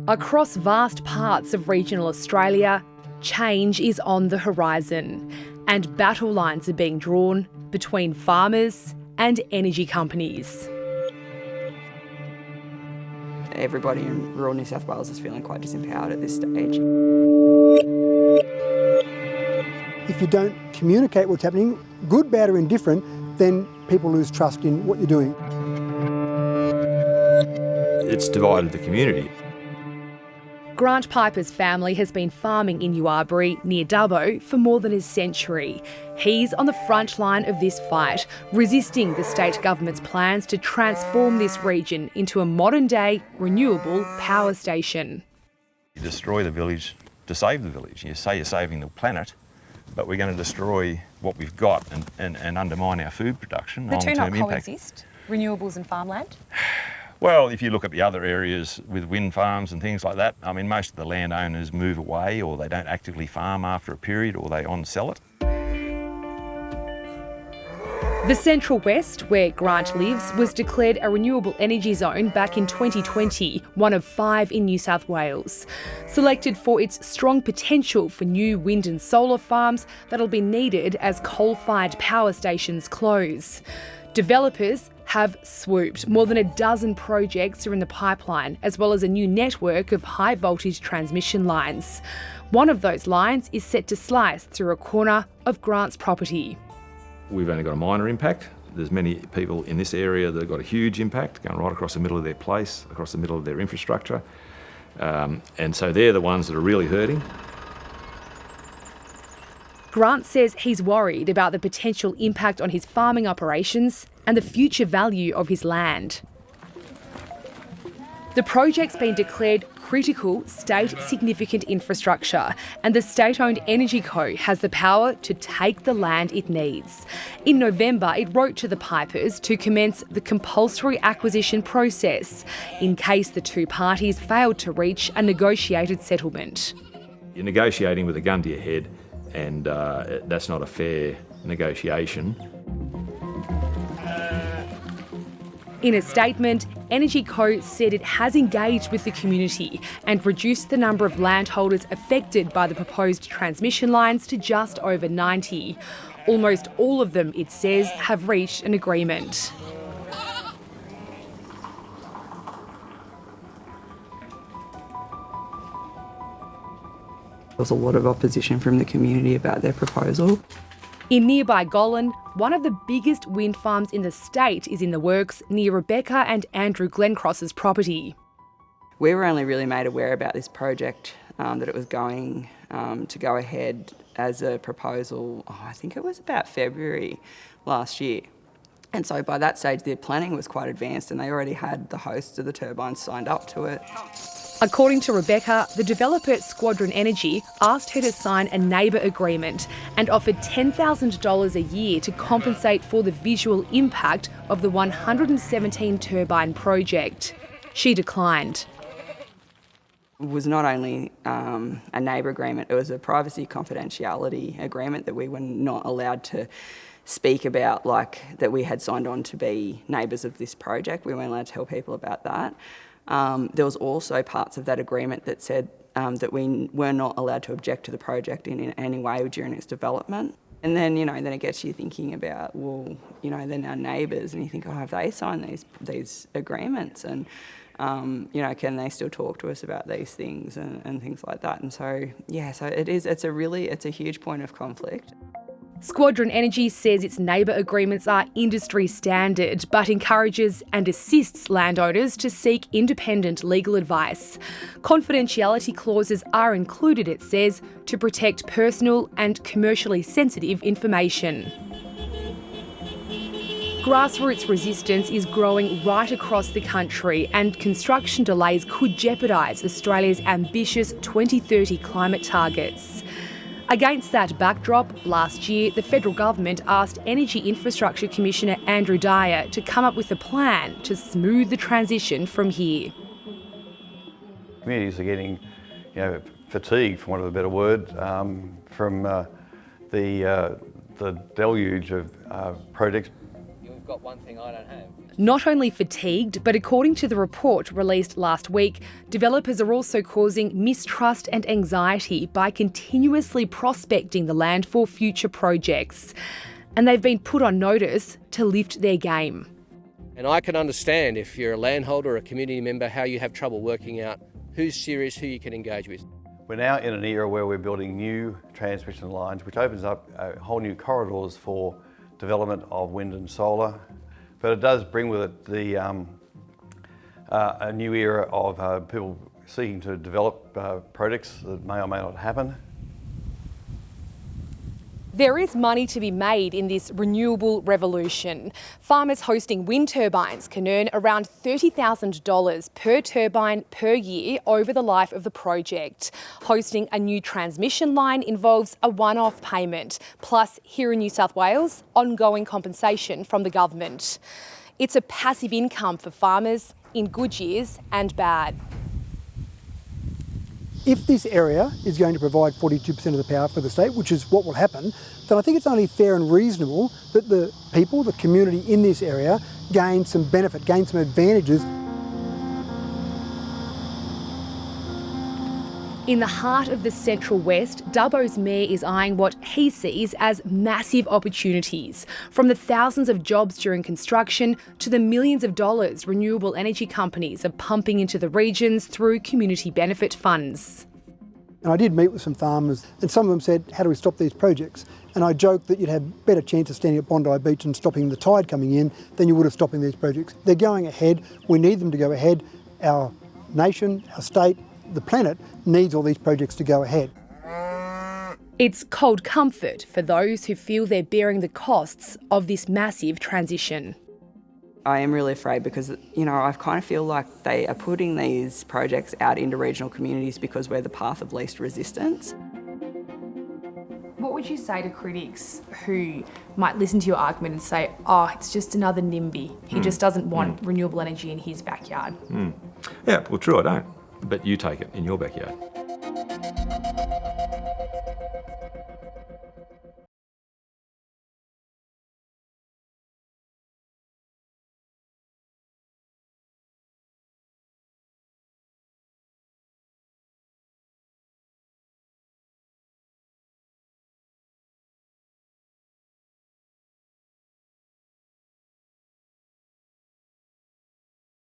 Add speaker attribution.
Speaker 1: Across vast parts of regional Australia, change is on the horizon, and battle lines are being drawn between farmers and energy companies.
Speaker 2: Everybody in rural New South Wales is feeling quite disempowered at this stage.
Speaker 3: If you don't communicate what's happening, good, bad or indifferent, then people lose trust in what you're doing.
Speaker 4: It's divided the community.
Speaker 1: Grant Piper's family has been farming in Uabri, near Dubbo, for more than a century. He's on the front line of this fight, resisting the state government's plans to transform this region into a modern-day renewable power station.
Speaker 4: You destroy the village to save the village. You say you're saving the planet, but we're going to destroy what we've got and undermine our food production.
Speaker 5: The two not
Speaker 4: impact.
Speaker 5: coexist, renewables and farmland?
Speaker 4: Well, if you look at the other areas with wind farms and things like that, I mean, most of the landowners move away, or they don't actively farm after a period, or they on-sell it.
Speaker 1: The Central West, where Grant lives, was declared a renewable energy zone back in 2020, one of 5 in New South Wales. Selected for its strong potential for new wind and solar farms that'll be needed as coal-fired power stations close. Developers have swooped. More than a dozen projects are in the pipeline, as well as a new network of high-voltage transmission lines. One of those lines is set to slice through a corner of Grant's property.
Speaker 4: We've only got a minor impact. There's many people in this area that have got a huge impact, going right across the middle of their place, across the middle of their infrastructure. And so they're the ones that are really hurting.
Speaker 1: Grant says he's worried about the potential impact on his farming operations and the future value of his land. The project's been declared critical state significant infrastructure, and the state-owned Energy Co has the power to take the land it needs. In November, it wrote to the Pipers to commence the compulsory acquisition process in case the two parties failed to reach a negotiated settlement.
Speaker 4: You're negotiating with a gun to your head, and that's not a fair negotiation.
Speaker 1: In a statement, Energy Co said it has engaged with the community and reduced the number of landholders affected by the proposed transmission lines to just over 90. Almost all of them, it says, have reached an agreement.
Speaker 2: There was a lot of opposition from the community about their proposal.
Speaker 1: In nearby Gollan, one of the biggest wind farms in the state is in the works near Rebecca and Andrew Glencross's property.
Speaker 2: We were only really made aware about this project, that it was going to go ahead as a proposal, I think it was about February last year. And so by that stage, their planning was quite advanced and they already had the hosts of the turbines signed up to it.
Speaker 1: According to Rebecca, the developer Squadron Energy asked her to sign a neighbour agreement and offered $10,000 a year to compensate for the visual impact of the 117 turbine project. She declined.
Speaker 2: It was not only a neighbour agreement, it was a privacy confidentiality agreement that we were not allowed to speak about, like that we had signed on to be neighbours of this project. We weren't allowed to tell people about that. There was also parts of that agreement that said that we were not allowed to object to the project in any way during its development. And then, then it gets you thinking about, well, they're now neighbours, and you think, oh, have they signed these agreements? And, can they still talk to us about these things and things like that? And so, so it's a huge point of conflict.
Speaker 1: Squadron Energy says its neighbour agreements are industry standard, but encourages and assists landowners to seek independent legal advice. Confidentiality clauses are included, it says, to protect personal and commercially sensitive information. Grassroots resistance is growing right across the country, and construction delays could jeopardise Australia's ambitious 2030 climate targets. Against that backdrop, last year, the federal government asked Energy Infrastructure Commissioner Andrew Dyer to come up with a plan to smooth the transition from here.
Speaker 6: Communities are getting, fatigued, for want of a better word, from the deluge of projects.
Speaker 7: I've got one thing I don't have.
Speaker 1: Not only fatigued, but according to the report released last week, developers are also causing mistrust and anxiety by continuously prospecting the land for future projects. And they've been put on notice to lift their game.
Speaker 7: And I can understand if you're a landholder or a community member how you have trouble working out who's serious, who you can engage with.
Speaker 6: We're now in an era where we're building new transmission lines, which opens up whole new corridors for development of wind and solar. But it does bring with it a new era of people seeking to develop projects that may or may not happen.
Speaker 1: There is money to be made in this renewable revolution. Farmers hosting wind turbines can earn around $30,000 per turbine per year over the life of the project. Hosting a new transmission line involves a one-off payment, plus here in New South Wales, ongoing compensation from the government. It's a passive income for farmers in good years and bad.
Speaker 3: If this area is going to provide 42% of the power for the state, which is what will happen, then I think it's only fair and reasonable that the people, the community in this area, gain some benefit, gain some advantages.
Speaker 1: In the heart of the Central West, Dubbo's mayor is eyeing what he sees as massive opportunities, from the thousands of jobs during construction to the millions of dollars renewable energy companies are pumping into the regions through community benefit funds.
Speaker 3: And I did meet with some farmers, and some of them said, how do we stop these projects? And I joked that you'd have better chance of standing at Bondi Beach and stopping the tide coming in than you would of stopping these projects. They're going ahead. We need them to go ahead. Our nation, our state, the planet needs all these projects to go ahead.
Speaker 1: It's cold comfort for those who feel they're bearing the costs of this massive transition.
Speaker 2: I am really afraid because, I kind of feel like they are putting these projects out into regional communities because we're the path of least resistance.
Speaker 1: What would you say to critics who might listen to your argument and say, oh, it's just another NIMBY. He just doesn't want renewable energy in his backyard?
Speaker 4: Yeah, well, true, I don't. But you take it in your backyard.